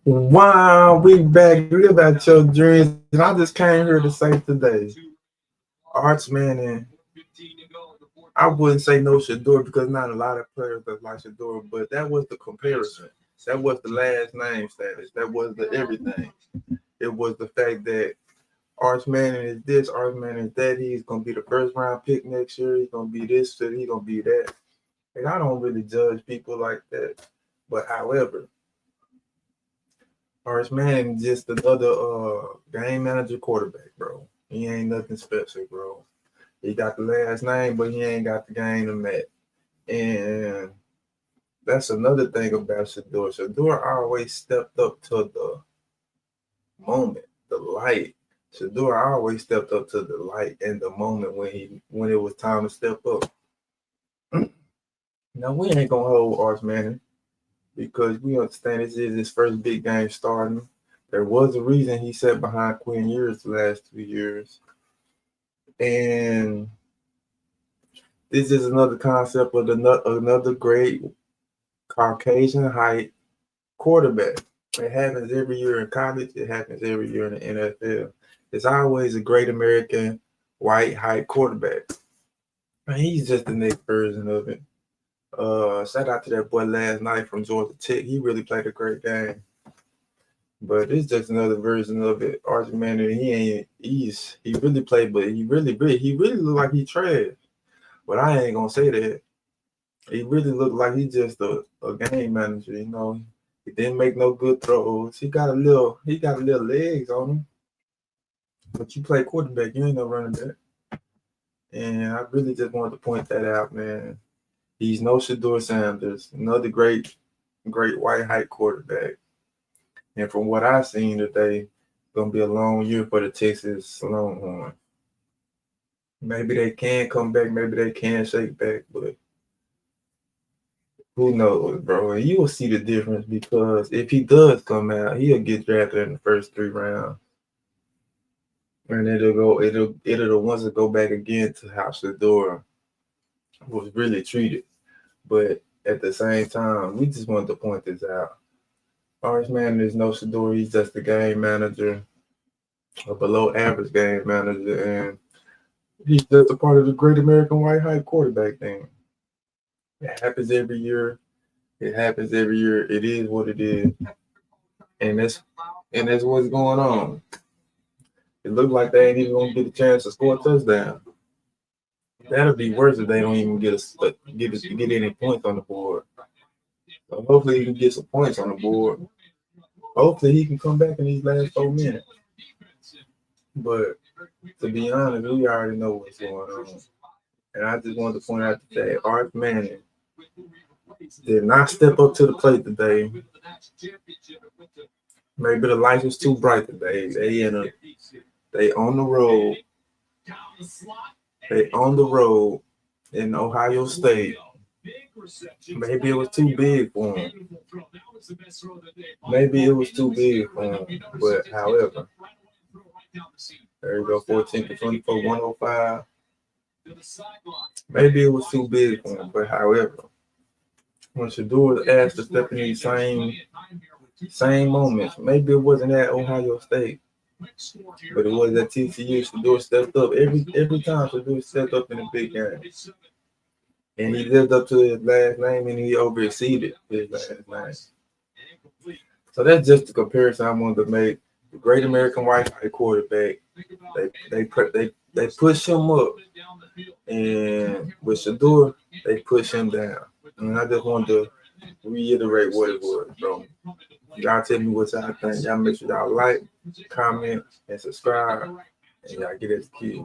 Wow, we back. Live out your dreams. And I just came here to say today, Arch Manning, I wouldn't say no Shedeur because not a lot of players that like Shedeur, but that was the comparison. That was the last name status. That was the everything. It was the fact that Arch Manning is this, Arch Manning is that. He's gonna be the first round pick next year. He's gonna be this, he's gonna be that. And I don't really judge people like that. But however, Arch Manning just another game manager quarterback, bro. He ain't nothing special, bro. He got the last name, but he ain't got the game to match. And that's another thing about Shedeur. Shedeur always stepped up to the moment, the light. Shedeur always stepped up to the light and the moment when it was time to step up. Now we ain't gonna hold Arch Manning because we understand this is his first big game starting. There was a reason he sat behind Quinn Ewers the last 2 years. And this is another concept of another great Caucasian height quarterback. It happens every year in college. It happens every year in the NFL. It's always a great American white height quarterback. And he's just the next version of it. Shout out to that boy last night from Georgia Tech. He really played a great game. But it's just another version of it. Archie Manning, he really played, but he really looked like he trash. But I ain't gonna say that. He really looked like he just a game manager, you know. He didn't make no good throws. He got a little legs on him. But you play quarterback, you ain't no running back. And I really just wanted to point that out, man. He's no Shedeur Sanders, another great white height quarterback. And from what I've seen today, it's gonna be a long year for the Texas Longhorns. Maybe they can come back, maybe they can shake back, but who knows, bro? And you will see the difference because if he does come out, he'll get drafted in the first 3 rounds. And it'll once it go back again to how Shedeur was really treated. But at the same time, we just wanted to point this out. Orange Man is no Shedeur, he's just a game manager, a below average game manager, and he's just a part of the great American white hype quarterback thing. It happens every year. It happens every year. It is what it is. And that's what's going on. It looks like they ain't even gonna get a chance to score a touchdown. That'll be worse if they don't even get any points on the board. So hopefully he can get some points on the board. Hopefully he can come back in these last 4 minutes. But to be honest, we already know what's going on. And I just wanted to point out that Art Manning did not step up to the plate today. Maybe the lights was too bright today. They on the road. They on the road in Ohio State. Maybe it was too big for him. Maybe it was too big for him. But however, there you go, 14 to 24, 105. Maybe it was too big for him. But however, when Shedeur was asked to step in these same moments, maybe it wasn't at Ohio State. But it was at TCU. Shedeur stepped up every time. Shedeur stepped up in the big game, and he lived up to his last name, and he over exceeded his last name. So that's just the comparison I wanted to make. The great American white quarterback. They push him up, and with Shedeur, they push him down. And I just wanted to reiterate what it was, bro. Y'all tell me what y'all think. Y'all make sure y'all like, comment, and subscribe, and y'all get educated.